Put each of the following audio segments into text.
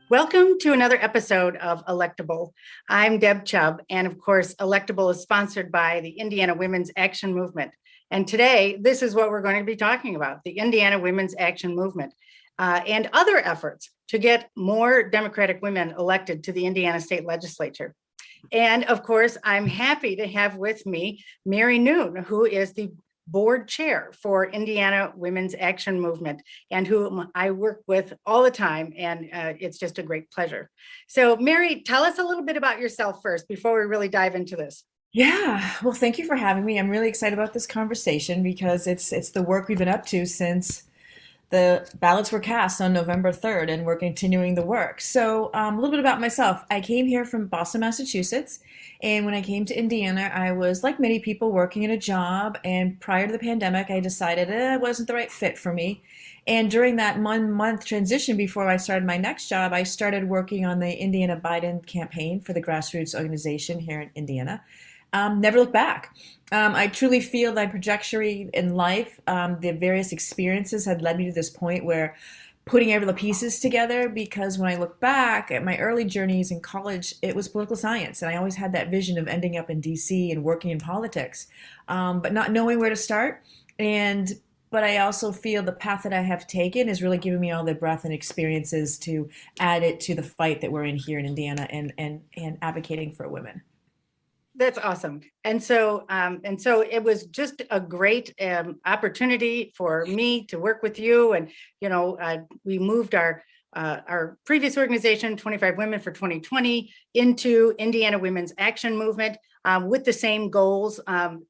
Welcome to another episode of Electable. I'm Deb Chubb, and of course, Electable is sponsored by the Indiana Women's Action Movement. And today, this is what we're going to be talking about, the Indiana Women's Action Movement and other efforts to get more Democratic women elected to the Indiana State Legislature. And of course, I'm happy to have with me Mary Noone, who is the board chair for Indiana Women's Action Movement, and whom I work with all the time, and it's just a great pleasure. So Mary, tell us a little bit about yourself first before we really dive into this. Yeah, well, thank you for having me. I'm really excited about this conversation because it's the work we've been up to since the ballots were cast on November 3rd, and we're continuing the work. So, a little bit about myself. I came here from Boston, Massachusetts, and when I came to Indiana, I was like many people working in a job. And prior to the pandemic, I decided it wasn't the right fit for me. And during that 1 month transition before I started my next job, I started working on the Indiana Biden campaign for the grassroots organization here in Indiana. Never look back. I truly feel my trajectory in life, the various experiences had led me to this point where putting every the pieces together, because when I look back at my early journeys in college, it was political science. And I always had that vision of ending up in DC and working in politics, but not knowing where to start. And but I also feel the path that I have taken is really giving me all the breadth and experiences to add it to the fight that we're in here in Indiana and advocating for women. That's awesome. And so it was just a great opportunity for me to work with you. And we moved our previous organization, 25 Women for 2020, into Indiana Women's Action Movement with the same goals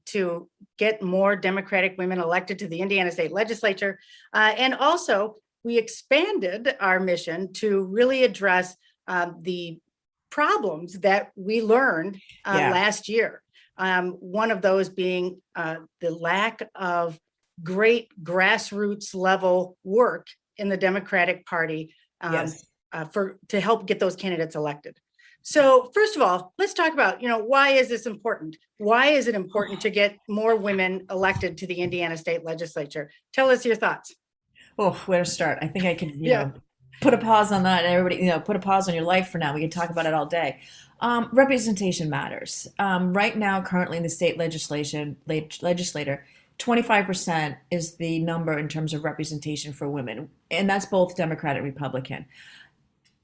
to get more Democratic women elected to the Indiana State Legislature. And also, we expanded our mission to really address the problems that we learned Yeah. last year. One of those being the lack of great grassroots level work in the Democratic Party Yes. for to help get those candidates elected. So first of all, let's talk about, why is this important? Why is it important to get more women elected to the Indiana State Legislature? Tell us your thoughts. Oh, where to start? I think I could, Yeah. put a pause on that, and everybody, put a pause on your life for now. We can talk about it all day. Representation matters. Right now, currently in the state legislator, 25% is the number in terms of representation for women, and that's both Democrat and Republican.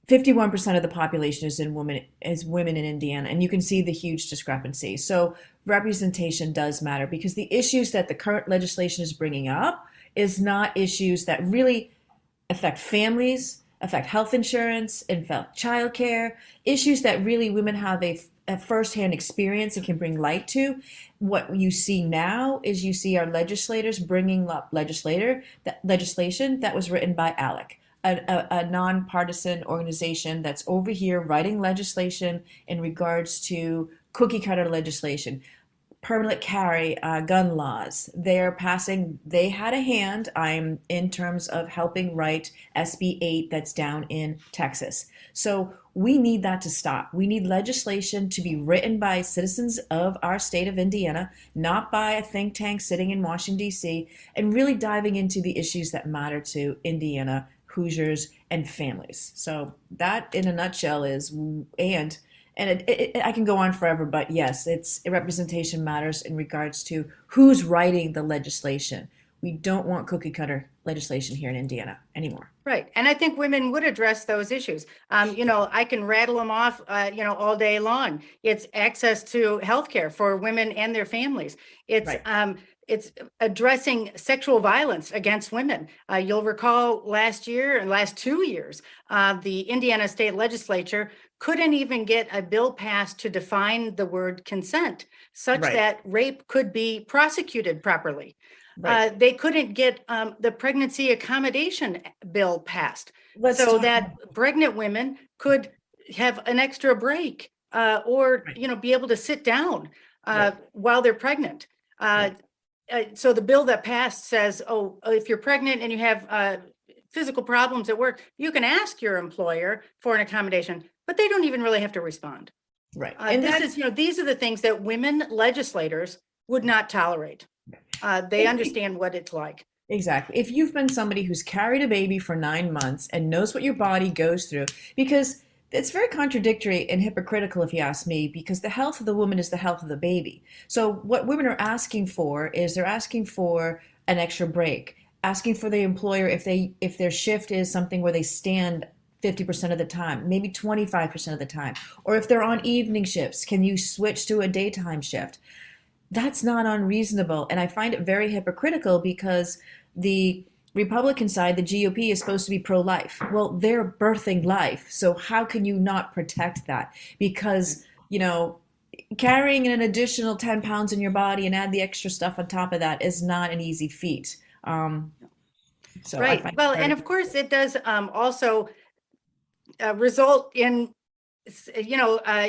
51% of the population is women in Indiana, and you can see the huge discrepancy. So representation does matter because the issues that the current legislation is bringing up is not issues that really affect families, affect health insurance, affect childcare, issues that really women have a firsthand experience and can bring light to. What you see now is you see our legislators bringing up legislation that was written by ALEC, a nonpartisan organization that's over here writing legislation in regards to cookie cutter legislation, permanent carry gun laws. They're passing, they had a hand, I'm in terms of helping write SB 8 that's down in Texas. So we need that to stop. We need legislation to be written by citizens of our state of Indiana, not by a think tank sitting in Washington, D.C., and really diving into the issues that matter to Indiana, Hoosiers, and families. So that in a nutshell is, I can go on forever, but yes, it's representation matters in regards to who's writing the legislation. We don't want cookie cutter legislation here in Indiana anymore. Right. And I think women would address those issues. I can rattle them off, all day long. It's access to healthcare for women and their families. It's Right. it's addressing sexual violence against women. You'll recall last year and last 2 years, the Indiana State Legislature couldn't even get a bill passed to define the word consent, such Right. that rape could be prosecuted properly. Right. They couldn't get the pregnancy accommodation bill passed Let's so talk that about pregnant women could have an extra break or, right. be able to sit down Right. while they're pregnant. Uh, Right. so the bill that passed says, oh, if you're pregnant and you have physical problems at work, you can ask your employer for an accommodation, but they don't even really have to respond. Right. And This that's is, these are the things that women legislators would not tolerate. They and understand what it's like. Exactly. If you've been somebody who's carried a baby for 9 months and knows what your body goes through, because it's very contradictory and hypocritical, if you ask me, because the health of the woman is the health of the baby. So what women are asking for is they're asking for an extra break, asking for the employer if their shift is something where they stand 50% of the time, maybe 25% of the time, or if they're on evening shifts, can you switch to a daytime shift? That's not unreasonable. And I find it very hypocritical because the Republican side, the GOP, is supposed to be pro life. Well, they're birthing life. So how can you not protect that? Because, carrying an additional 10 pounds in your body and add the extra stuff on top of that is not an easy feat. So I Right. find Well, it and very, of course, it does also result in,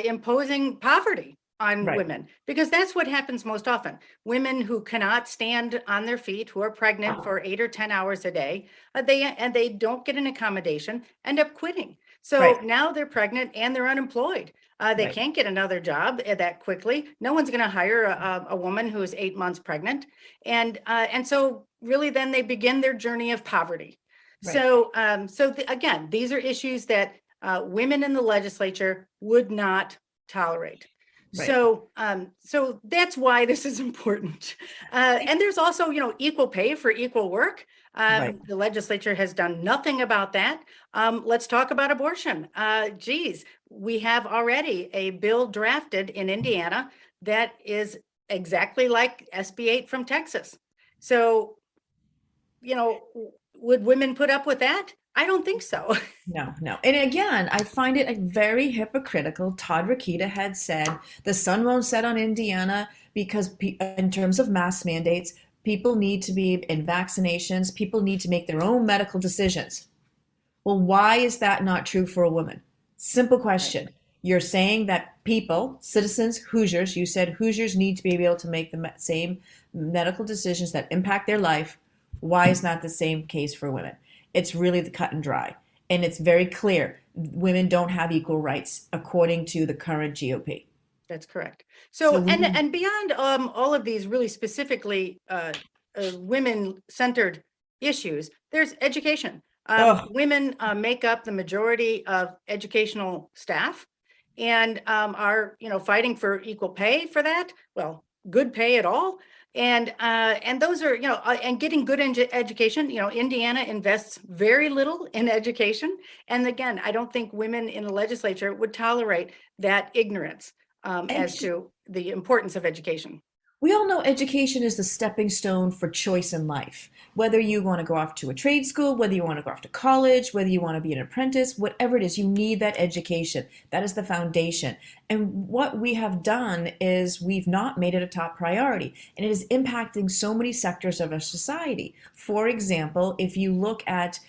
imposing poverty on right, women, because that's what happens most often. Women who cannot stand on their feet, who are pregnant for 8 or 10 hours a day, they don't get an accommodation, end up quitting. So right, now they're pregnant and they're unemployed. They right, can't get another job that quickly. No one's going to hire a woman who is 8 months pregnant, and so really then they begin their journey of poverty. right, Again, these are issues that women in the legislature would not tolerate. right, So that's why this is important. And there's also, equal pay for equal work. right. The legislature has done nothing about that. Let's talk about abortion. We have already a bill drafted in Indiana that is exactly like SB 8 from Texas. So, would women put up with that? I don't think so. No, no. And again, I find it very hypocritical. Todd Rokita had said the sun won't set on Indiana because, in terms of mask mandates, people need to be in vaccinations, people need to make their own medical decisions. Well, why is that not true for a woman? Simple Right. question. You're saying that people, citizens, Hoosiers, you said Hoosiers need to be able to make the same medical decisions that impact their life. Why is not the same case for women? It's really the cut and dry. And it's very clear women don't have equal rights according to the current GOP. That's correct. So So, we and beyond all of these really specifically women-centered issues, there's education. oh, Women make up the majority of educational staff, and are fighting for equal pay for that. Well, good pay at all, and those are and getting good education. Indiana invests very little in education, and again, I don't think women in the legislature would tolerate that ignorance as edu- to the importance of education. we all know education is the stepping stone for choice in life. Whether you want to go off to a trade school, whether you want to go off to college, whether you want to be an apprentice, whatever it is, you need that education. That is the foundation. And what we have done is we've not made it a top priority, and it is impacting so many sectors of our society. For example, if you look at,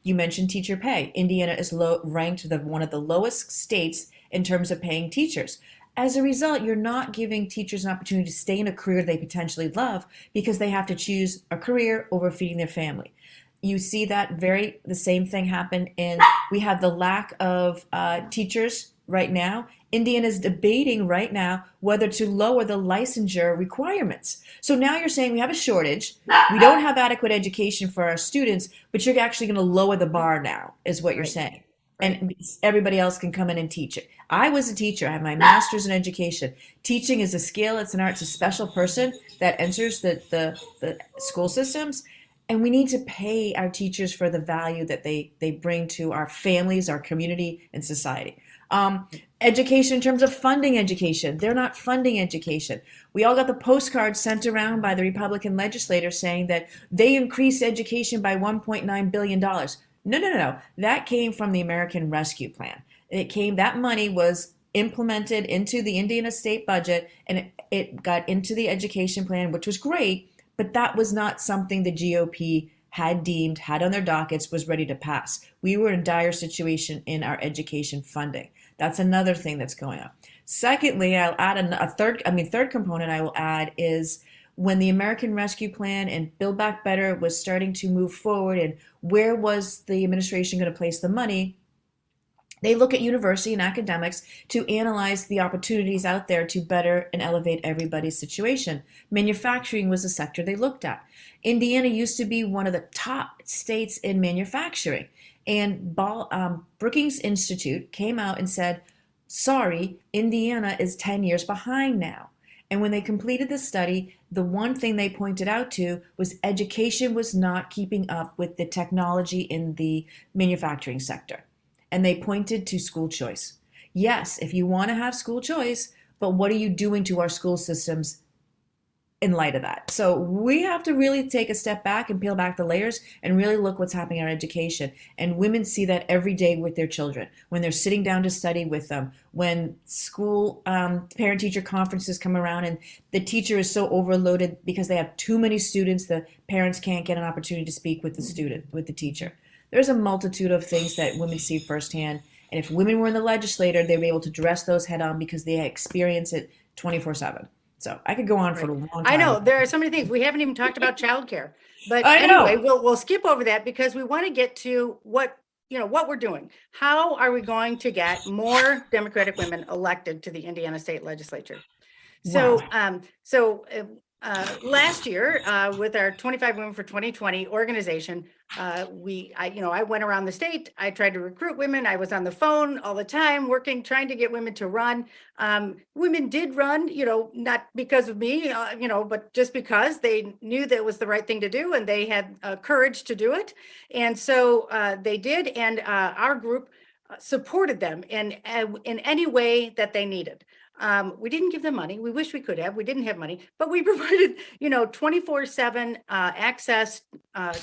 you mentioned teacher pay. Indiana is ranked one of the lowest states in terms of paying teachers. As a result, you're not giving teachers an opportunity to stay in a career they potentially love because they have to choose a career over feeding their family. You see the same thing happen we have the lack of teachers right now. Indiana is debating right now whether to lower the licensure requirements. So now you're saying we have a shortage, we don't have adequate education for our students, but you're actually going to lower the bar now, is what you're Right. saying. Right. And everybody else can come in and teach it. I was a teacher. I have my master's in education. Teaching is a skill, it's an art, it's a special person that enters the school systems. And we need to pay our teachers for the value that they bring to our families, our community, and society. Education in terms of funding education. They're not funding education. We all got the postcards sent around by the Republican legislators saying that they increased education by $1.9 billion. No, no, no, no. That came from the American Rescue Plan. That money was implemented into the Indiana state budget, and it got into the education plan, which was great, but that was not something the GOP had on their dockets, was ready to pass. We were in a dire situation in our education funding. That's another thing that's going on. Secondly, I'll add third component I will add is when the American Rescue Plan and Build Back Better was starting to move forward, and where was the administration going to place the money? They look at university and academics to analyze the opportunities out there to better and elevate everybody's situation. Manufacturing was a sector they looked at. Indiana used to be one of the top states in manufacturing. And Brookings Institute came out and said, sorry, Indiana is 10 years behind now. And when they completed the study, the one thing they pointed out to was education was not keeping up with the technology in the manufacturing sector. And they pointed to school choice. Yes, if you want to have school choice, but what are you doing to our school systems in light of that? So we have to really take a step back and peel back the layers and really look what's happening in our education. And women see that every day with their children, when they're sitting down to study with them, when school parent-teacher conferences come around and the teacher is so overloaded because they have too many students, the parents can't get an opportunity to speak with the student, with the teacher. There's a multitude of things that women see firsthand. And if women were in the legislature, they'd be able to address those head on because they experience it 24/7. So I could go on for a long time. I know there are so many things. We haven't even talked about childcare, but I know. anyway, we'll skip over that because we want to get to what we're doing. How are we going to get more Democratic women elected to the Indiana State Legislature? So, last year, with our 25 Women for 2020 organization, I went around the state. I tried to recruit women. I was on the phone all the time, trying to get women to run. Women did run, not because of me, but just because they knew that it was the right thing to do and they had courage to do it. And so they did. And our group supported them in any way that they needed. We didn't give them money. We wish we could have. We didn't have money, but we provided, 24/7 access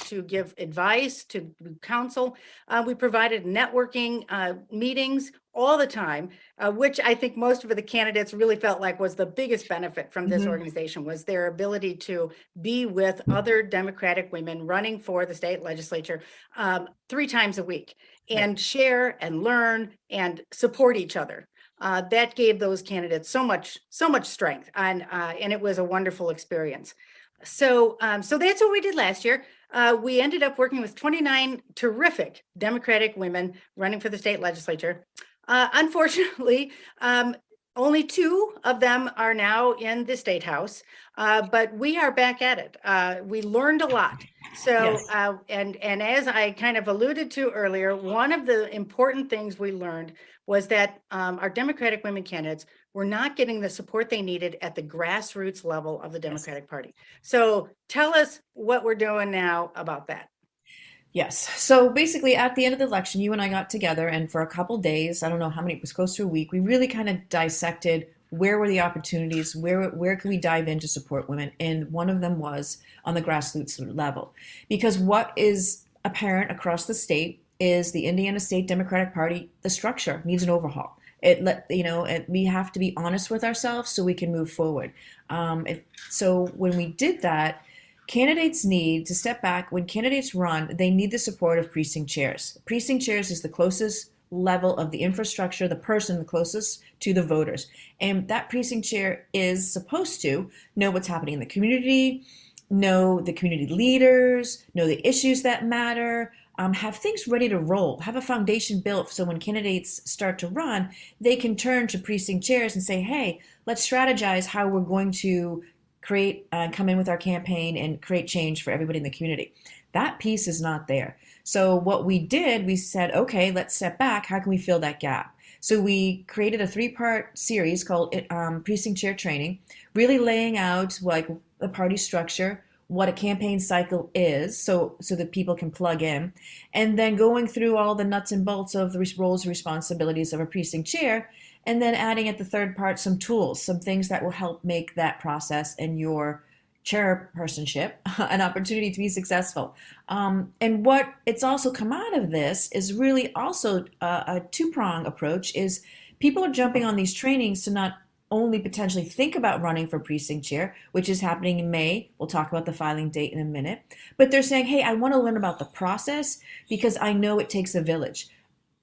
to give advice, to counsel. We provided networking meetings all the time, which I think most of the candidates really felt like was the biggest benefit from this organization, was their ability to be with other Democratic women running for the state legislature 3 times a week and share and learn and support each other. That gave those candidates so much strength, and it was a wonderful experience. So that's what we did last year. We ended up working with 29 terrific Democratic women running for the state legislature. Unfortunately, only 2 of them are now in the state house, but we are back at it. We learned a lot. So, Yes. and as I kind of alluded to earlier, one of the important things we learned was that our Democratic women candidates were not getting the support they needed at the grassroots level of the Democratic Party. So tell us what we're doing now about that. Yes. So basically, at the end of the election, you and I got together, and for a couple days, I don't know how many, it was close to a week, we really kind of dissected where were the opportunities, where could we dive in to support women, and one of them was on the grassroots level, because what is apparent across the state is the Indiana State Democratic Party, the structure needs an overhaul. We have to be honest with ourselves so we can move forward. So when we did that, candidates need to step back. When candidates run, they need the support of precinct chairs. Precinct chairs is the closest level of the infrastructure, the person the closest to the voters. And that precinct chair is supposed to know what's happening in the community, know the community leaders, know the issues that matter, have things ready to roll, have a foundation built so when candidates start to run, they can turn to precinct chairs and say, hey, let's strategize how we're going to come in with our campaign and create change for everybody in the community. That piece is not there. So what we did, we said, okay, let's step back. How can we fill that gap? So we created a 3-part series called Precinct Chair Training, really laying out like the party structure, what a campaign cycle is, so that people can plug in, and then going through all the nuts and bolts of the roles and responsibilities of a precinct chair, and then adding at the third part some tools, some things that will help make that process and your chairpersonship an opportunity to be successful. And what it's also come out of this is really also a 2-prong approach, is people are jumping on these trainings to not only potentially think about running for precinct chair, which is happening in May. We'll talk about the filing date in a minute. But they're saying, hey, I want to learn about the process because I know it takes a village.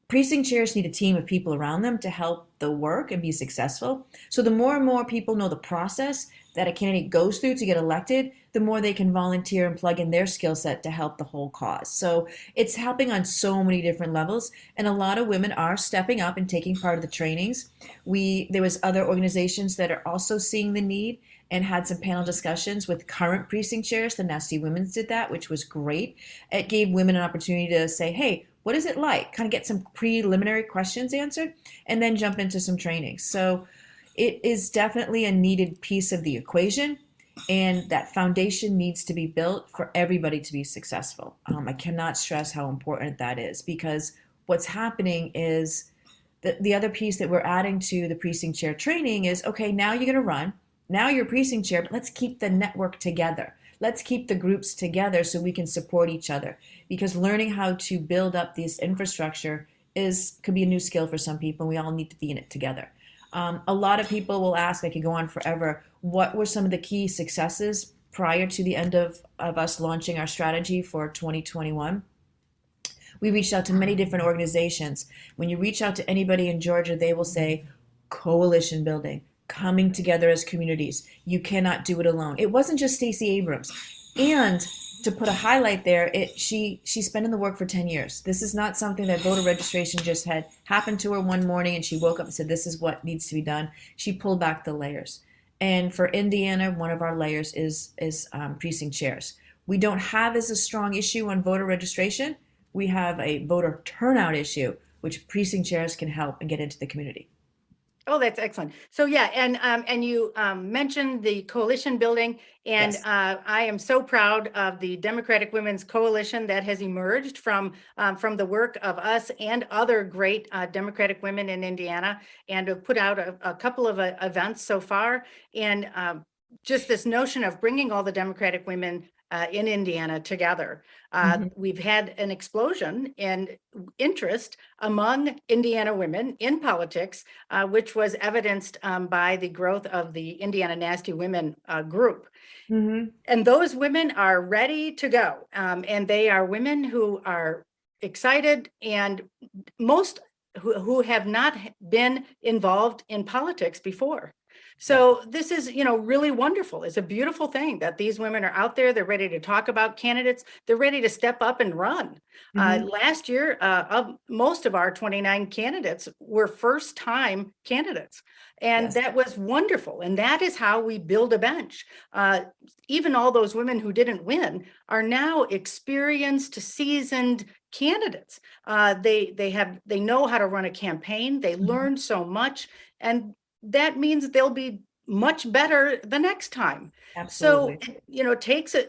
Precinct chairs need a team of people around them to help the work and be successful. So the more and more people know the process that a candidate goes through to get elected, the more they can volunteer and plug in their skill set to help the whole cause. So it's helping on so many different levels, and a lot of women are stepping up and taking part of the trainings. There was other organizations that are also seeing the need and had some panel discussions with current precinct chairs. The Nasty Women's did that, which was great. It gave women an opportunity to say, hey, what is it like? Kind of get some preliminary questions answered and then jump into some training. So it is definitely a needed piece of the equation, and that foundation needs to be built for everybody to be successful. I cannot stress how important that is, because what's happening is the other piece that we're adding to the precinct chair training is, okay, now you're going to run. Now you're precinct chair, but let's keep the network together. Let's keep the groups together so we can support each other, because learning how to build up this infrastructure could be a new skill for some people, and we all need to be in it together. A lot of people will ask, I could go on forever, what were some of the key successes prior to the end of us launching our strategy for 2021? We reached out to many different organizations. When you reach out to anybody in Georgia, they will say coalition building, coming together as communities. You cannot do it alone. It wasn't just Stacey Abrams. And to put a highlight there, she's been in the work for 10 years. This is not something that voter registration just had happened to her one morning and she woke up and said, this is what needs to be done. She pulled back the layers. And for Indiana, one of our layers is precinct chairs. We don't have as a strong issue on voter registration. We have a voter turnout issue, which precinct chairs can help and get into the community. Oh, that's excellent. So yeah, and you mentioned the coalition building, and Yes. I am so proud of the Democratic Women's Coalition that has emerged from the work of us and other great Democratic women in Indiana, and have put out a couple of events so far, and just this notion of bringing all the Democratic women in Indiana together. We've had an explosion in interest among Indiana women in politics, which was evidenced by the growth of the Indiana Nasty Women group. Mm-hmm. And those women are ready to go. And they are women who are excited, and most who have not been involved in politics before. So this is, really wonderful. It's a beautiful thing that these women are out there. They're ready to talk about candidates. They're ready to step up and run. Mm-hmm. Last year, most of our 29 candidates were first-time candidates. And Yes. that was wonderful. And that is how we build a bench. Even all those women who didn't win are now experienced, seasoned candidates. They know how to run a campaign. They learn so much. And that means they'll be much better the next time. Absolutely. So,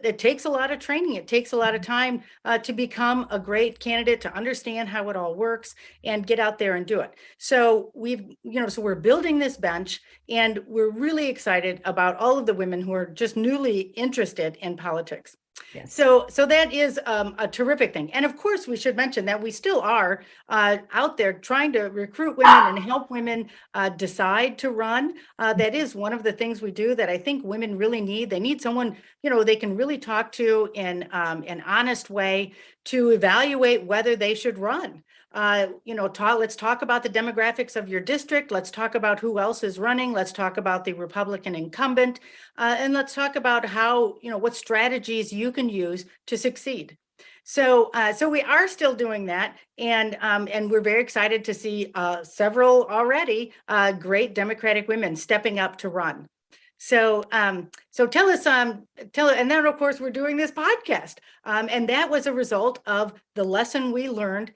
it takes a lot of training. It takes a lot of time to become a great candidate, to understand how it all works and get out there and do it. So we're building this bench, and we're really excited about all of the women who are just newly interested in politics. Yes. So that is a terrific thing. And of course, we should mention that we still are out there trying to recruit women and help women decide to run. That is one of the things we do that I think women really need. They need someone, they can really talk to in an honest way to evaluate whether they should run. Let's talk about the demographics of your district. Let's talk about who else is running. Let's talk about the Republican incumbent. And let's talk about how, what strategies you can use to succeed. So we are still doing that. And we're very excited to see several already great Democratic women stepping up to run. So tell us, and then of course we're doing this podcast. And that was a result of the lesson we learned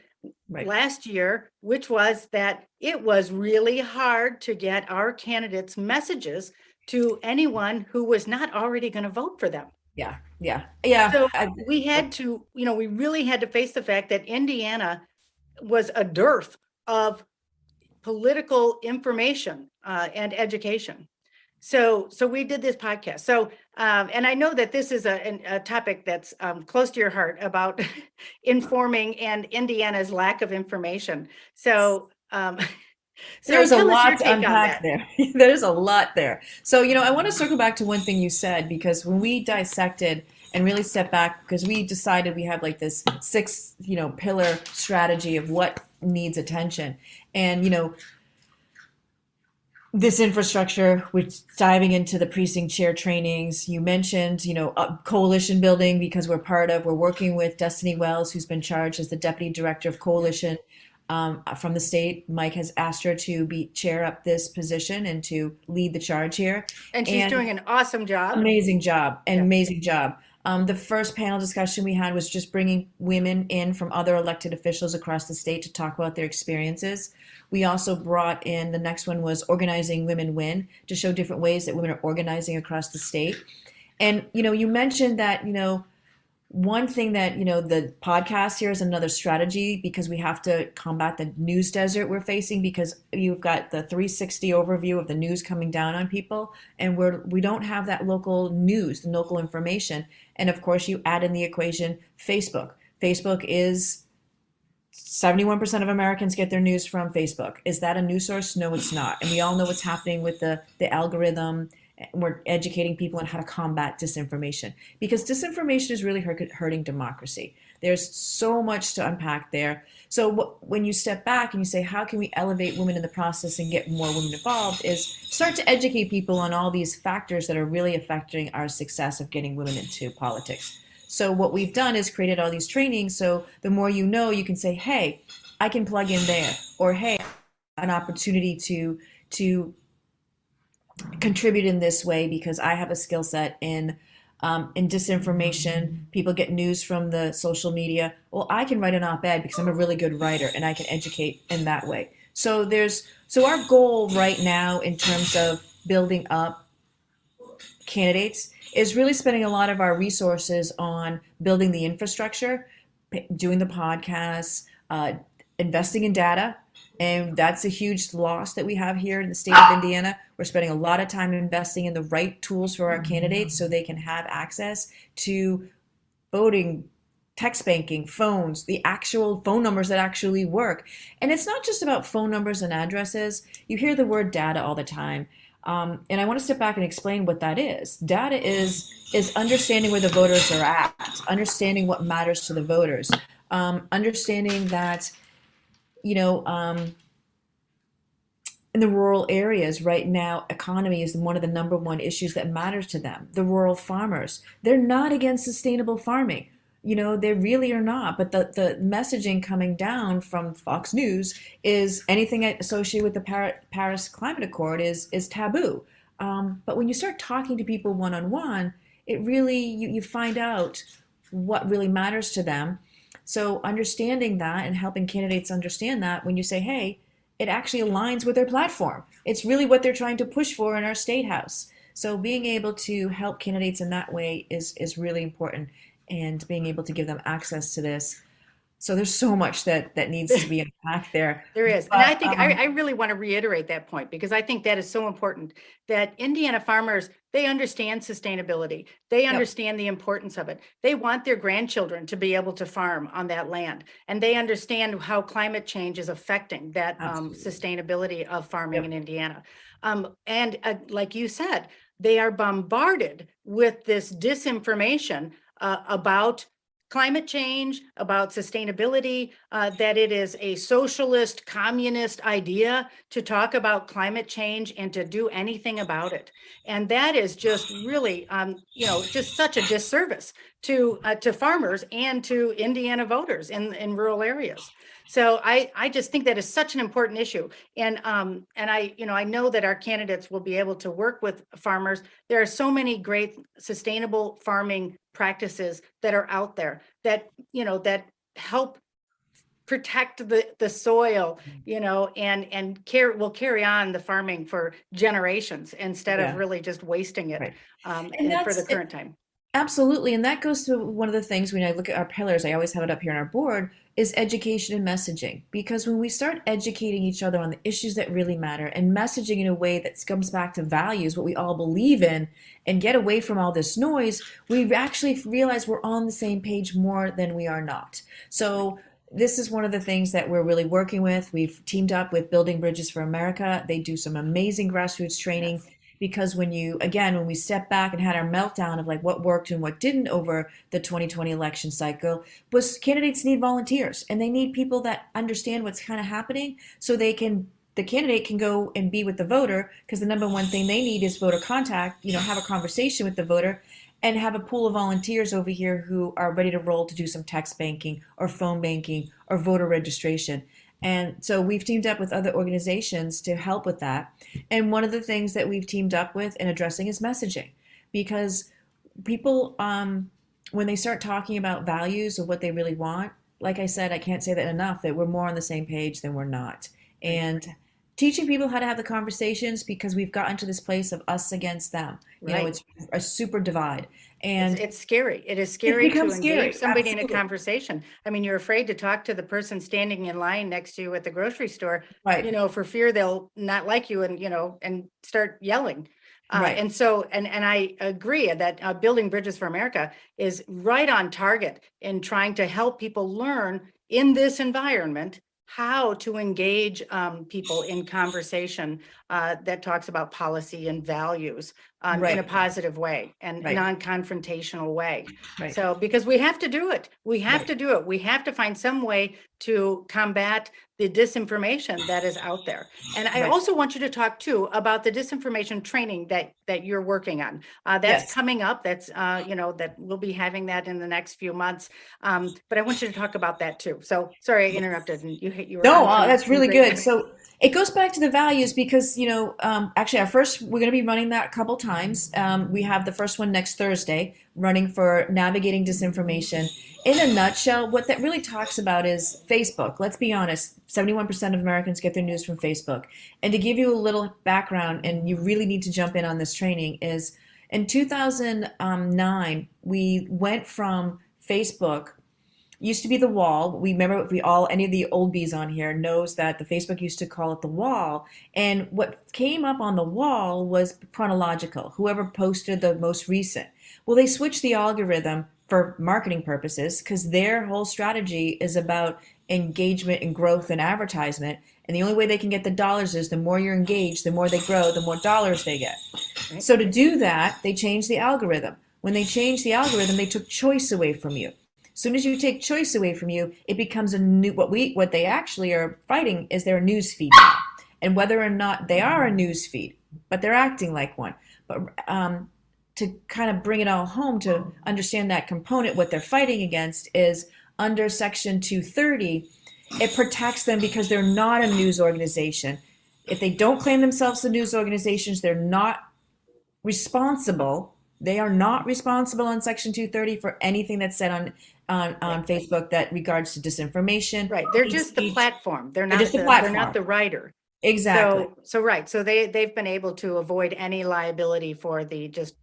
last year, which was that it was really hard to get our candidates' messages to anyone who was not already going to vote for them. Yeah. So we had to, we really had to face the fact that Indiana was a dearth of political information and education. So we did this podcast. So, and I know that this is a topic that's close to your heart about informing and Indiana's lack of information. So there's a tell us lot your to take on unpack that. there. There's a lot there. So, I want to circle back to one thing you said, because when we dissected and really stepped back, because we decided we have like this 6, pillar strategy of what needs attention. And, This infrastructure, which diving into the precinct chair trainings, you mentioned, coalition building because we're working with Destiny Wells, who's been charged as the deputy director of coalition from the state. Mike has asked her to be chair up this position and to lead the charge here. And she's And doing an awesome job. amazing job, an Yeah. amazing job. The first panel discussion we had was just bringing women in from other elected officials across the state to talk about their experiences. We also brought in, the next one was Organizing Women Win, to show different ways that women are organizing across the state. And, you mentioned that, one thing that, the podcast here is another strategy because we have to combat the news desert we're facing because you've got the 360 overview of the news coming down on people and we don't have that local news, the local information. And of course you add in the equation Facebook. Facebook is 71% of Americans get their news from Facebook. Is that a news source? No, it's not. And we all know what's happening with the algorithm. We're educating people on how to combat disinformation because disinformation is really hurting democracy. There's so much to unpack there. So when you step back and you say, how can we elevate women in the process and get more women involved, is start to educate people on all these factors that are really affecting our success of getting women into politics. So what we've done is created all these trainings. So the more you know, you can say, hey, I can plug in there, or hey, an opportunity to contribute in this way because I have a skill set in disinformation. People get news from the social media. Well, I can write an op-ed because I'm a really good writer and I can educate in that way. So our goal right now in terms of building up candidates is really spending a lot of our resources on building the infrastructure, doing the podcasts, investing in data. And that's a huge loss that we have here in the state of Indiana. We're spending a lot of time investing in the right tools for our candidates so they can have access to voting, text banking, phones, the actual phone numbers that actually work. And it's not just about phone numbers and addresses. You hear the word data all the time. And I want to step back and explain what that is. Data is understanding where the voters are at, understanding what matters to the voters, understanding that in the rural areas right now, economy is one of the number one issues that matters to them. The rural farmers, they're not against sustainable farming. They really are not. But the messaging coming down from Fox News is anything associated with the Paris Climate Accord is taboo. But when you start talking to people one-on-one, it really, you find out what really matters to them. So understanding that and helping candidates understand that when you say, hey, it actually aligns with their platform. It's really what they're trying to push for in our state house. So being able to help candidates in that way is really important, and being able to give them access to this. So there's so much that needs to be unpacked there. There is. But, And I think I really want to reiterate that point because I think that is so important that Indiana farmers, they understand sustainability. They understand the importance of it. They want their grandchildren to be able to farm on that land. And they understand how climate change is affecting that sustainability of farming in Indiana. Like you said, they are bombarded with this disinformation about climate change, about sustainability, that it is a socialist, communist idea to talk about climate change and to do anything about it. And that is just really, just such a disservice to farmers and to Indiana voters in rural areas. So I just think that is such an important issue. And I know that our candidates will be able to work with farmers. There are so many great sustainable farming practices that are out there that help protect the soil, and will carry on the farming for generations instead of really just wasting it. Right. And for the current time. Absolutely. And that goes to one of the things when I look at our pillars, I always have it up here on our board, is education and messaging. Because when we start educating each other on the issues that really matter and messaging in a way that comes back to values, what we all believe in, and get away from all this noise, we actually realize we're on the same page more than we are not. So this is one of the things that we're really working with. We've teamed up with Building Bridges for America. They do some amazing grassroots training. Yes. Because when we step back and had our meltdown of like what worked and what didn't over the 2020 election cycle, was candidates need volunteers and they need people that understand what's kind of happening so they can the candidate can go and be with the voter, because the number one thing they need is voter contact, have a conversation with the voter, and have a pool of volunteers over here who are ready to roll to do some text banking or phone banking or voter registration. And so we've teamed up with other organizations to help with that. And one of the things that we've teamed up with and addressing is messaging, because people, when they start talking about values of what they really want, like I said, I can't say that enough, that we're more on the same page than we're not. And teaching people how to have the conversations, because we've gotten to this place of us against them. It's a super divide. And it's scary. It is scary to engage somebody in a Absolutely. conversation. I mean, you're afraid to talk to the person standing in line next to you at the grocery store, Right. for fear they'll not like you and start yelling. Right. And so, and I agree that Building Bridges for America is right on target in trying to help people learn in this environment how to engage people in conversation that talks about policy and values in a Right. positive way and Right. non-confrontational way. Right. So, because we have to do it, we have Right. to do it. We have to find some way to combat the disinformation that is out there. And I Right. also want you to talk too about the disinformation training that you're working on. That's Yes. coming up. That's that we'll be having that in the next few months. But I want you to talk about that too. So sorry I interrupted, and you were No, on that's some really great good. So it goes back to the values, because, actually, we're going to be running that a couple times. We have the first one next Thursday, running for navigating disinformation. In a nutshell, what that really talks about is Facebook. Let's be honest, 71% of Americans get their news from Facebook. And to give you a little background, and you really need to jump in on this training, is in 2009, we went from Facebook. Used to be the wall. We remember, any of the old bees on here knows that the Facebook used to call it the wall. And what came up on the wall was chronological, whoever posted the most recent. Well, they switched the algorithm for marketing purposes, because their whole strategy is about engagement and growth and advertisement. And the only way they can get the dollars is the more you're engaged, the more they grow, the more dollars they get. Right. So to do that, they changed the algorithm. When they changed the algorithm, they took choice away from you. As soon as you take choice away from you, it becomes a new, what they actually are fighting is their news feed now. And whether or not they are a news feed, but they're acting like one. But to kind of bring it all home to understand that component, what they're fighting against is under Section 230, it protects them because they're not a news organization. If they don't claim themselves as news organizations, they're not responsible. They are not responsible on Section 230 for anything that's said on Facebook that regards to disinformation. Right. They're just the platform. They're not just the they're platform. not the writer. Exactly. So right. So they've been able to avoid any liability for the just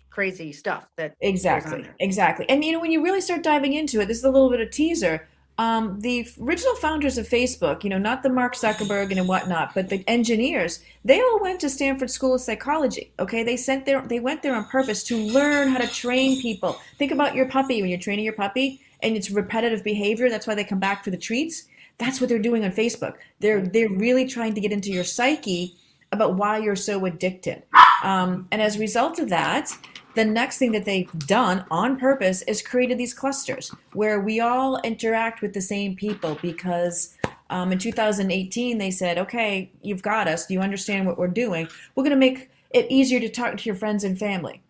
crazy stuff that goes on Exactly. there. Exactly. And when you really start diving into it, this is a little bit of teaser. The original founders of Facebook, not the Mark Zuckerberg and whatnot, but the engineers, they all went to Stanford School of Psychology. Okay, they went there on purpose to learn how to train people. Think about your puppy. When you're training your puppy and it's repetitive behavior, that's why they come back for the treats. That's what they're doing on Facebook. They're really trying to get into your psyche about why you're so addicted. And as a result of that, the next thing that they've done on purpose is created these clusters where we all interact with the same people, because in 2018 they said, okay, you've got us. Do you understand what we're doing? We're going to make it easier to talk to your friends and family.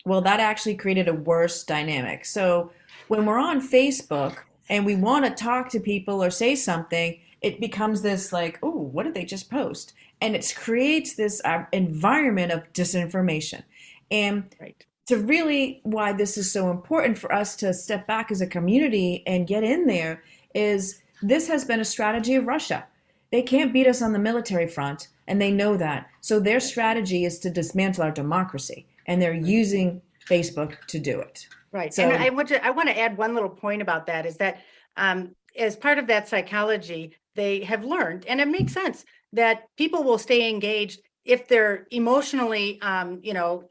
Well, that actually created a worse dynamic. So when we're on Facebook and we want to talk to people or say something, it becomes this like, oh, what did they just post? And it creates this environment of disinformation. And Right. to really why this is so important for us to step back as a community and get in there is this has been a strategy of Russia. They can't beat us on the military front, and they know that. So their strategy is to dismantle our democracy, and they're using Facebook to do it. Right. So, And I want to add one little point about that, is that as part of that psychology, they have learned, and it makes sense, that people will stay engaged if they're emotionally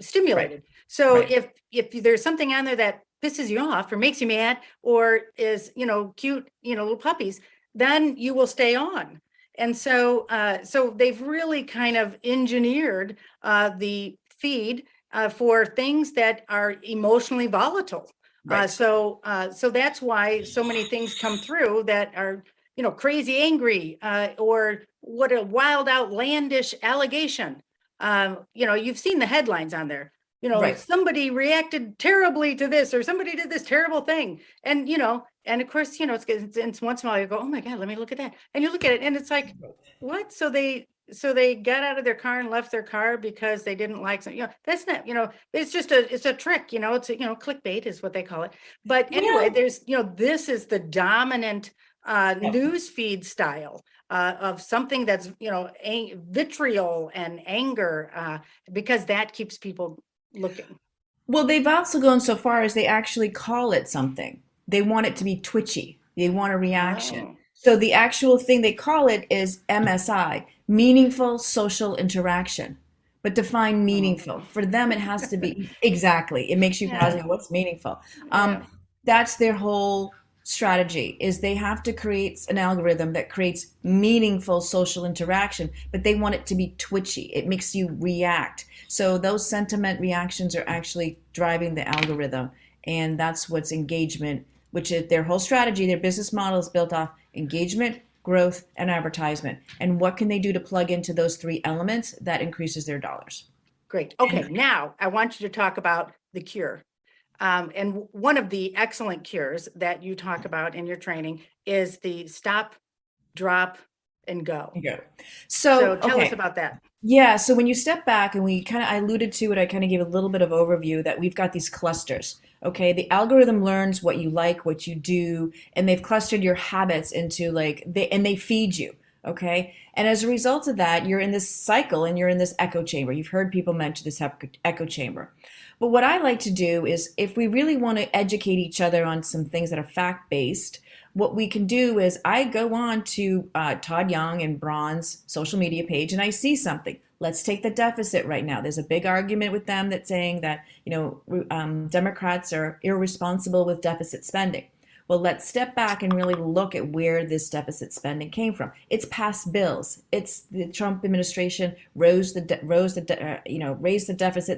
stimulated. So right. if there's something on there that pisses you off or makes you mad or is cute little puppies, then you will stay on. And so they've really kind of engineered the feed for things that are emotionally volatile. Right. So that's why so many things come through that are crazy angry, or what a wild outlandish allegation. You've seen the headlines on there. Right. Somebody reacted terribly to this, or somebody did this terrible thing. And, and of course, it's once in a while you go, oh my God, let me look at that. And you look at it and it's like, what? So they got out of their car and left their car because they didn't like something. That's not, it's a trick, it's clickbait is what they call it. But anyway, there's, this is the dominant news feed style of something that's, vitriol and anger, because that keeps people looking. Well, they've also gone so far as they actually call it something. They want it to be twitchy. They want a reaction. Oh. So the actual thing they call it is MSI, meaningful social interaction. But define meaningful. For them, it has to be exactly. It makes you pause. Yeah. What's meaningful? Yeah. That's their whole strategy. Is they have to create an algorithm that creates meaningful social interaction, but they want it to be twitchy. It makes you react. So those sentiment reactions are actually driving the algorithm, and that's what's engagement, which is their whole strategy. Their business model is built off engagement, growth, and advertisement. And what can they do to plug into those three elements that increases their dollars? Great. Okay, now I want you to talk about the cure. And one of the excellent cures that you talk about in your training is the stop, drop, and go. Yeah. So So, tell us okay. about that. Yeah, so when you step back, and I alluded to it, I kind of gave a little bit of overview that we've got these clusters. Okay, the algorithm learns what you like, what you do, and they've clustered your habits into they feed you. Okay, and as a result of that, you're in this cycle and you're in this echo chamber. You've heard people mention this echo chamber. But what I like to do is, if we really want to educate each other on some things that are fact based, what we can do is I go on to Todd Young and Braun's social media page and I see something. Let's take the deficit right now. There's a big argument with them that's saying that Democrats are irresponsible with deficit spending. Well, let's step back and really look at where this deficit spending came from. It's past bills. It's the Trump administration raised the deficit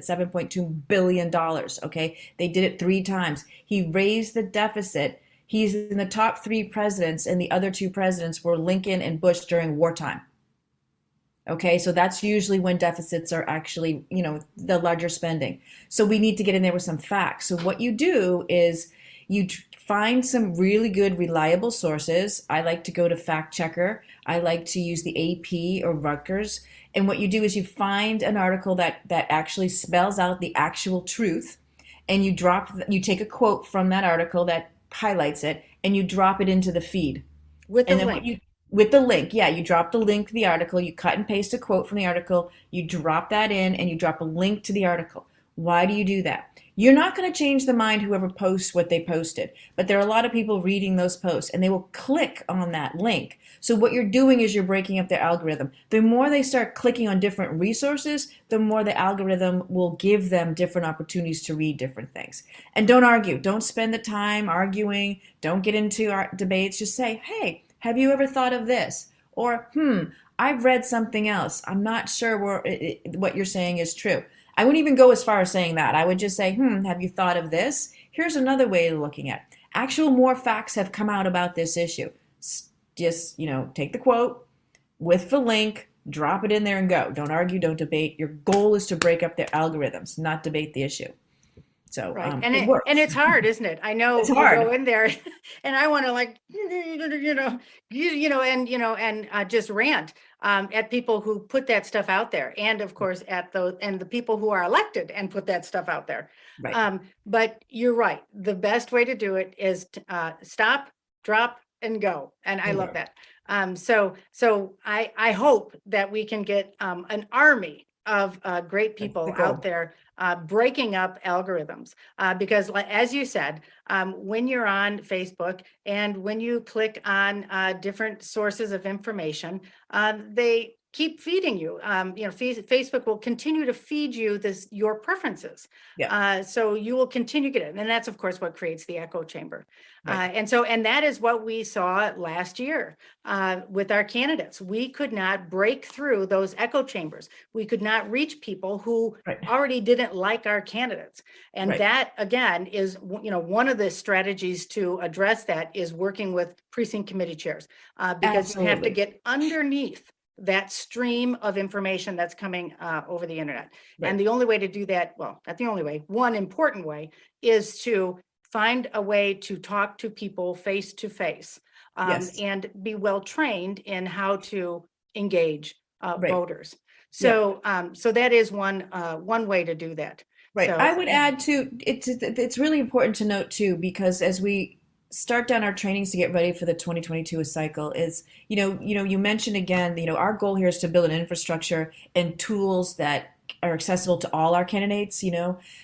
$7.2 billion. Okay, they did it 3 times. He raised the deficit. He's in the top 3 presidents, and the other 2 presidents were Lincoln and Bush during wartime. Okay, so that's usually when deficits are actually, the larger spending. So we need to get in there with some facts. So what you do is you find some really good, reliable sources. I like to go to Fact Checker. I like to use the AP or Rutgers. And what you do is you find an article that actually spells out the actual truth, and you take a quote from that article that highlights it, and you drop it into the feed. With the And then link. with the link, yeah, you drop the link to the article, you cut and paste a quote from the article, you drop that in, and you drop a link to the article. Why do you do that? You're not going to change the mind whoever posts what they posted, but there are a lot of people reading those posts and they will click on that link. So what you're doing is you're breaking up their algorithm. The more they start clicking on different resources, the more the algorithm will give them different opportunities to read different things. And don't argue. Don't spend the time arguing. Don't get into our debates. Just say, hey, have you ever thought of this? Or, I've read something else. I'm not sure what you're saying is true. I wouldn't even go as far as saying that. I would just say, have you thought of this? Here's another way of looking at it. Actual more facts have come out about this issue. Just, take the quote with the link, drop it in there and go. Don't argue, don't debate. Your goal is to break up their algorithms, not debate the issue. So Right. it works. And it's hard, isn't it? I know It's you hard. go in there and I want to just rant at people who put that stuff out there. And of course, the people who are elected and put that stuff out there. Right. But you're right. The best way to do it is to, stop, drop, and go. And I love that. So I hope that we can get an army of great people out there breaking up algorithms, because as you said, when you're on Facebook and when you click on different sources of information, they keep feeding you. Facebook will continue to feed you your preferences. Yeah. So you will continue to get it. And that's, of course, what creates the echo chamber. Right. And that is what we saw last year with our candidates. We could not break through those echo chambers. We could not reach people who Right. already didn't like our candidates. And Right. that, again, is, one of the strategies to address that is working with precinct committee chairs, because you have to Absolutely. get underneath that stream of information that's coming over the internet. Right. And the only way to do that, well, not the only way, one important way is to find a way to talk to people face to face, Yes. and be well trained in how to engage Right. voters. Yeah. So that is one way to do that. Right. So I would add too, it's really important to note too, because as we start down our trainings to get ready for the 2022 cycle is, you mentioned again, our goal here is to build an infrastructure and tools that are accessible to all our candidates,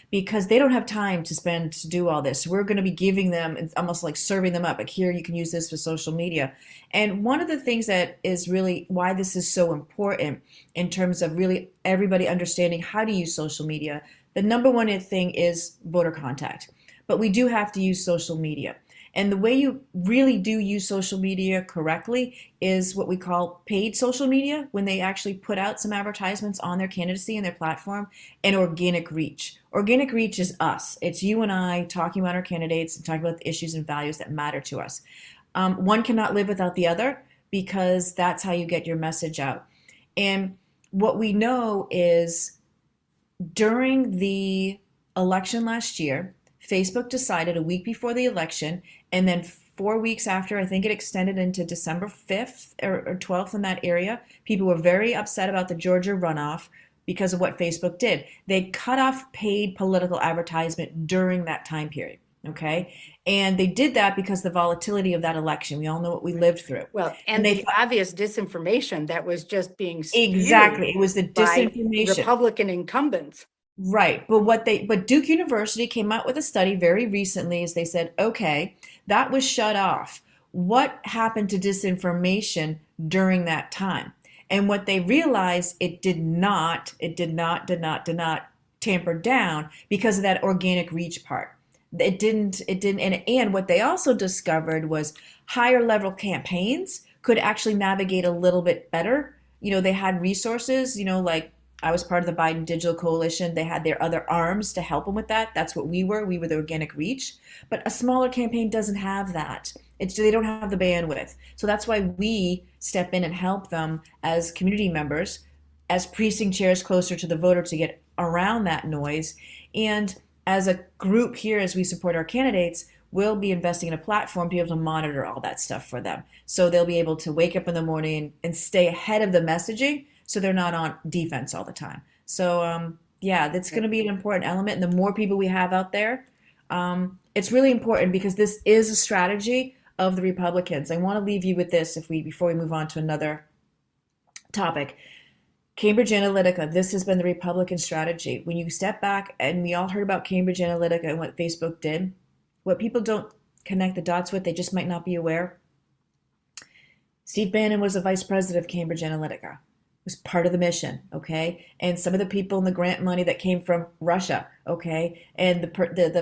because they don't have time to spend to do all this. We're going to be giving them, it's almost like serving them up. Like, here, you can use this for social media. And one of the things that is really why this is so important in terms of really everybody understanding how to use social media, the number one thing is voter contact. But we do have to use social media. And the way you really do use social media correctly is what we call paid social media, when they actually put out some advertisements on their candidacy and their platform, and organic reach. Organic reach is us. It's you and I talking about our candidates and talking about the issues and values that matter to us. One cannot live without the other, because that's how you get your message out. And what we know is during the election last year, Facebook decided a week before the election, and then 4 weeks after, I think it extended into December 5th or 12th in that area. People were very upset about the Georgia runoff because of what Facebook did. They cut off paid political advertisement during that time period. Okay. And they did that because the volatility of that election. We all know what we lived through. well, and the obvious disinformation that was just being spewed Exactly. It was the by disinformation. Republican incumbents. Right. But Duke University came out with a study very recently, as they said, okay, that was shut off. What happened to disinformation during that time? And what they realized, it did not tamper down because of that organic reach part. It didn't, and what they also discovered was higher level campaigns could actually navigate a little bit better. They had resources, like I was part of the Biden Digital Coalition. They had their other arms to help them with that. That's what we were. We were the organic reach. But a smaller campaign doesn't have that. They don't have the bandwidth. So that's why we step in and help them as community members, as precinct chairs closer to the voter, to get around that noise. And as a group here, as we support our candidates, we'll be investing in a platform to be able to monitor all that stuff for them. So they'll be able to wake up in the morning and stay ahead of the messaging, so they're not on defense all the time. So yeah, that's going to be an important element. And the more people we have out there, it's really important, because this is a strategy of the Republicans. I want to leave you with this before we move on to another topic. Cambridge Analytica, this has been the Republican strategy. When you step back, and we all heard about Cambridge Analytica and what Facebook did, what people don't connect the dots with, they just might not be aware. Steve Bannon was the vice president of Cambridge Analytica. Was part of the mission, okay? And some of the people in the grant money that came from Russia, okay? And the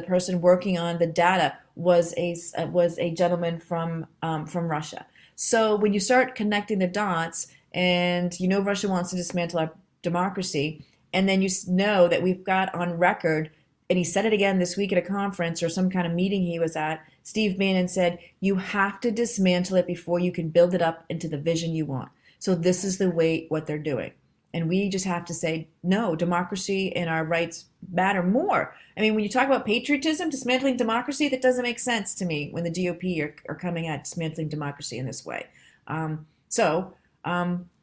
person working on the data was a gentleman from Russia. So when you start connecting the dots, and Russia wants to dismantle our democracy, and then you know that we've got on record, and he said it again this week at a conference or some kind of meeting he was at, Steve Bannon said, you have to dismantle it before you can build it up into the vision you want. So this is what they're doing. And we just have to say, no, democracy and our rights matter more. I mean, when you talk about patriotism, dismantling democracy, that doesn't make sense to me when the GOP are coming at dismantling democracy in this way.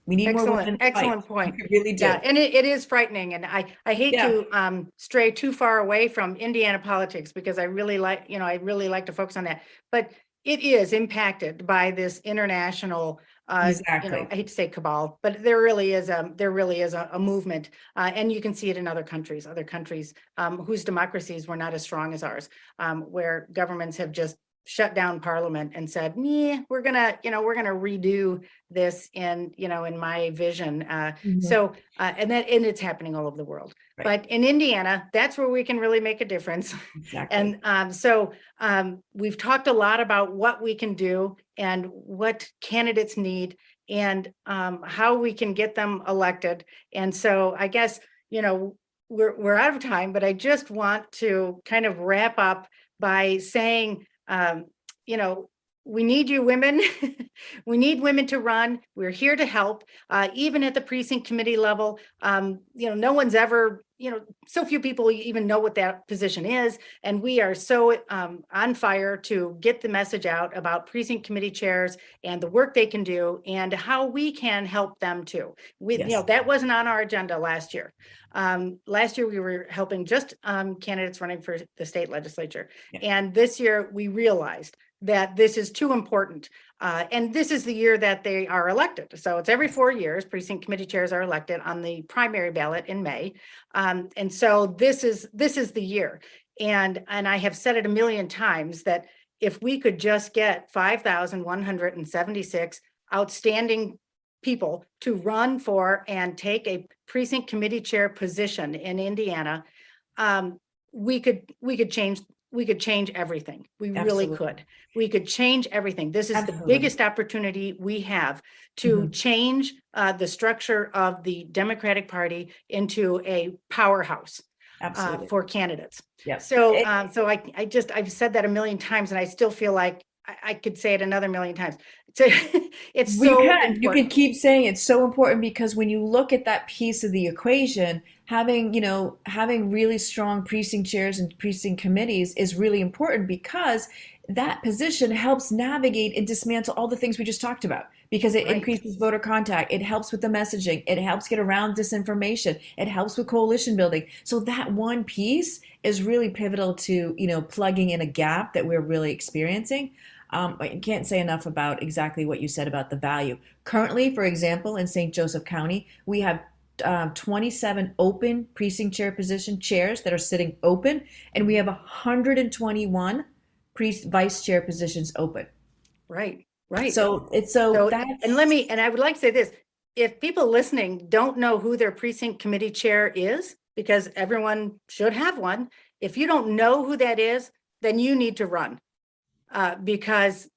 We need more women. Excellent point. We really do. Yeah, and it is frightening. And I hate to stray too far away from Indiana politics, because I really like to focus on that. But it is impacted by this international Exactly. I hate to say cabal, but there really is a movement, and you can see it in other countries whose democracies were not as strong as ours, where governments have just shut down Parliament and said, "Yeah, we're gonna redo this in my vision." Mhm. And it's happening all over the world. Right. But in Indiana, that's where we can really make a difference. Exactly. And we've talked a lot about what we can do and what candidates need, and how we can get them elected. And so I guess, we're out of time, but I just want to kind of wrap up by saying, you know, we need you women. We need women to run. We're here to help, even at the precinct committee level. No one's ever, so few people even know what that position is. And we are so on fire to get the message out about precinct committee chairs and the work they can do and how we can help them too. Yes. That wasn't on our agenda last year. Last year we were helping just candidates running for the state legislature. Yeah. And this year we realized that this is too important. And this is the year that they are elected. So it's every 4 years, precinct committee chairs are elected on the primary ballot in May. And so this is the year. And I have said it a million times that if we could just get 5,176 outstanding people to run for and take a precinct committee chair position in Indiana, we could change everything. We really Absolutely. could. We could change everything. This is the Absolutely. biggest opportunity we have to change the structure of the Democratic Party into a powerhouse Absolutely. for candidates. Yeah. So I've said that a million times, and I still feel like I could say it another million times. It's so important. You can keep saying it's so important because when you look at that piece of the equation, having really strong precinct chairs and precinct committees is really important because that position helps navigate and dismantle all the things we just talked about because it Right. increases voter contact, it helps with the messaging, it helps get around disinformation, it helps with coalition building. So that one piece is really pivotal to, plugging in a gap that we're really experiencing. I can't say enough about exactly what you said about the value. Currently, for example, in St. Joseph County, we have 27 open precinct chair position chairs that are sitting open, and we have 121 vice chair positions open. Right. Right. So that's And I would like to say this: if people listening don't know who their precinct committee chair is, because everyone should have one, if you don't know who that is, then you need to run. Because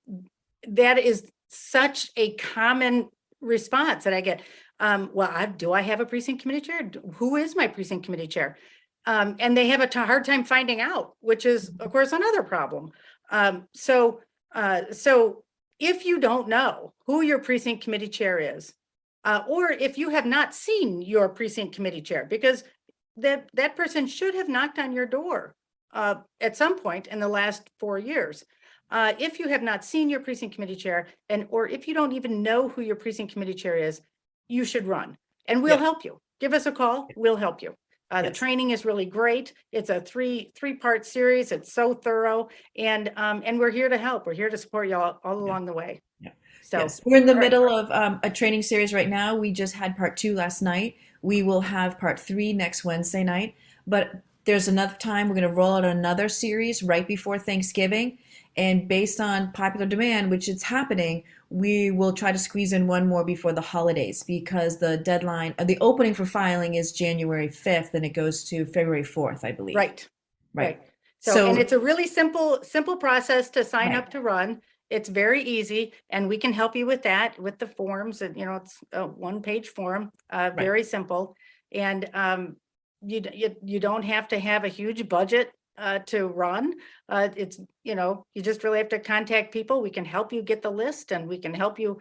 that is such a common response that I get. Do I have a precinct committee chair? Who is my precinct committee chair? And they have a hard time finding out, which is, of course, another problem. So if you don't know who your precinct committee chair is, or if you have not seen your precinct committee chair, because that person should have knocked on your door at some point in the last 4 years. If you have not seen your precinct committee chair, or if you don't even know who your precinct committee chair is, you should run, and we'll help you. Give us a call. We'll help you. The training is really great. It's a three-part series. It's so thorough, and we're here to help. We're here to support you all along the way. Yeah. So yes, we're in the middle of a training series right now. We just had part 2 last night. We will have part 3 next Wednesday night, but there's enough time. We're going to roll out another series right before Thanksgiving. And based on popular demand, which it's happening, we will try to squeeze in one more before the holidays because the deadline, the opening for filing is January 5th and it goes to February 4th, I believe. Right. So and it's a really simple process to sign up to run. It's very easy, and we can help you with that, with the forms. And it's a 1-page form, very simple. And you don't have to have a huge budget to run. It's you just really have to contact people. We can help you get the list, and we can help you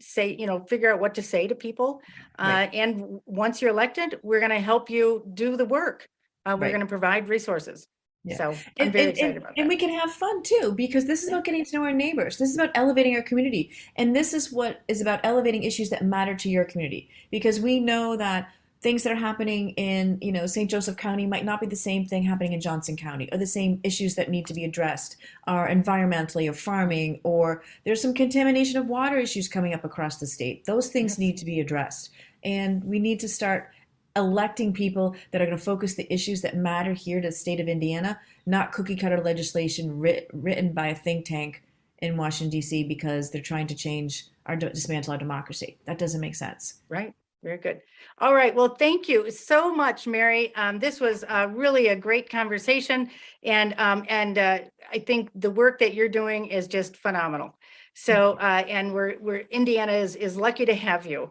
figure out what to say to people. And once you're elected, we're going to help you do the work. We're going to provide resources. Yeah. So I'm very excited about that. And we can have fun too, because this is about getting to know our neighbors. This is about elevating our community. And this is what is about elevating issues that matter to your community. Because we know that things that are happening in, St. Joseph County might not be the same thing happening in Johnson County, or the same issues that need to be addressed are environmentally or farming, or there's some contamination of water issues coming up across the state. Those things need to be addressed. And we need to start electing people that are going to focus the issues that matter here to the state of Indiana, not cookie cutter legislation written by a think tank in Washington, D.C., because they're trying to dismantle our democracy. That doesn't make sense. Right. Very good. All right. Well, thank you so much, Mary. This was really a great conversation, and I think the work that you're doing is just phenomenal. So, and we're Indiana is lucky to have you.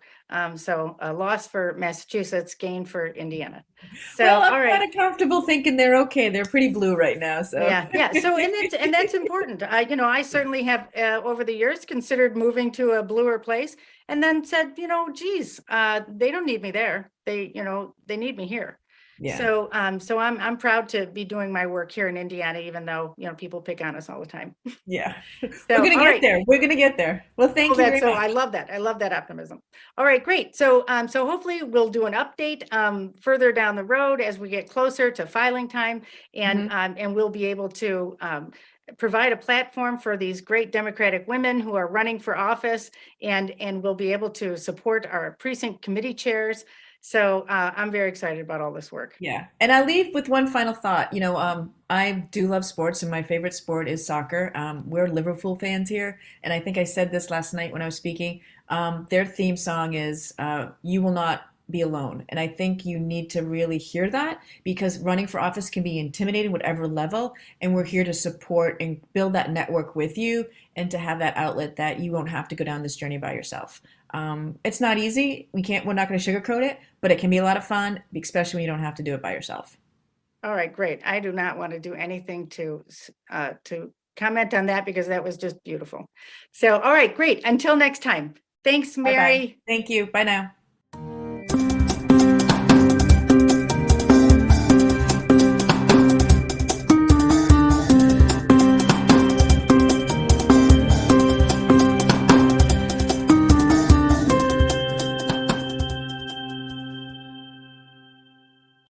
So, a loss for Massachusetts, gain for Indiana. So, Well, I'm all right. kind of comfortable thinking they're okay. They're pretty blue right now, so. Yeah. So, and that's important. I certainly have over the years considered moving to a bluer place, and then said, geez, they don't need me there. They need me here. Yeah. So, so I'm proud to be doing my work here in Indiana, even though people pick on us all the time. Yeah. So, We're gonna all get right. there. We're gonna get there. Well, thank you very So much. I love that. I love that optimism. All right, great. So, so hopefully we'll do an update further down the road as we get closer to filing time, and and we'll be able to provide a platform for these great Democratic women who are running for office, and we'll be able to support our precinct committee chairs. So I'm very excited about all this work. Yeah. And I leave with one final thought. I do love sports, and my favorite sport is soccer. We're Liverpool fans here, and I think I said this last night when I was speaking. Their theme song is "You Will Not Be Alone," and I think you need to really hear that, because running for office can be intimidating, whatever level, and we're here to support and build that network with you, and to have that outlet that you won't have to go down this journey by yourself. It's not easy. We're not going to sugarcoat it, but it can be a lot of fun, especially when you don't have to do it by yourself. All right, great. I do not want to do anything to comment on that, because that was just beautiful. So, all right, great. Until next time. Thanks, Bye bye. Mary. Thank you. Bye now.